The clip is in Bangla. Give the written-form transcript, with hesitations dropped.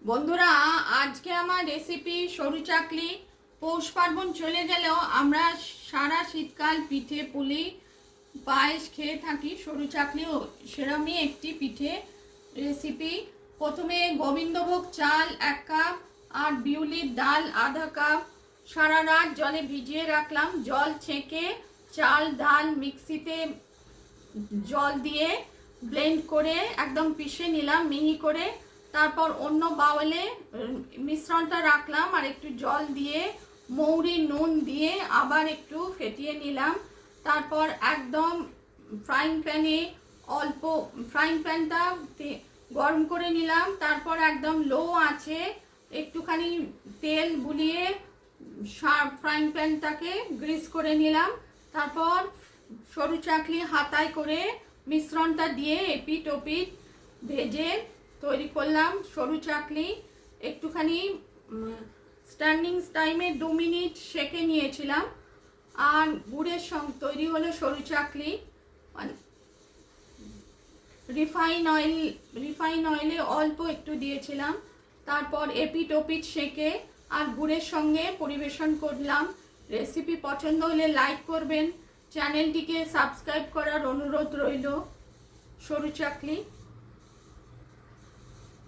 বন্ধুরা, আজকে আমার রেসিপি সরু চাকলি। পৌষ পার্বণ চলে গেলেও আমরা সারা শীতকাল পিঠে পুলি পায়েস খেয়ে থাকি। সরু চাকলিও সেরকমই একটি পিঠে রেসিপি। প্রথমে গোবিন্দভোগ চাল 1 কাপ আর বিউলির ডাল আধা কাপ সারা রাত জলে ভিজিয়ে রাখলাম। জল ছেঁকে চাল ডাল মিক্সিতে জল দিয়ে ব্লেন্ড করে একদম পিষে নিলাম মিহি করে। তারপর অন্য বাউলে মিশ্রণটা রাখলাম আর একটু জল দিয়ে মৌরি নুন দিয়ে আবার একটু ফেটিয়ে নিলাম। তারপর একদম ফ্রাইং প্যানে ফ্রাইং প্যানটা গরম করে নিলাম। তারপর একদম লো আঁচে একটুখানি তেল বুলিয়ে ফ্রাইং প্যানটাকে গ্রিস করে নিলাম। তারপর সরু চাকলি হাতায় করে মিশ্রণটা দিয়ে এপিট ওপিট ভেজে তৈরি করলাম সরু চাকলি। একটুখানি স্ট্যান্ডিং টাইমে 2 মিনিট সেকে নিয়েছিলাম। আর গুড়ের সঙ্গে তৈরি হলো সরু চাকলি। রিফাইন অয়েলে অল্প একটু দিয়েছিলাম। তারপর এপিট ওপিট সেকে আর গুড়ের সঙ্গে পরিবেশন করলাম। রেসিপি পছন্দ হলে লাইক করবেন, চ্যানেলটিকে সাবস্ক্রাইব করার অনুরোধ রইল। সরু চাকলি।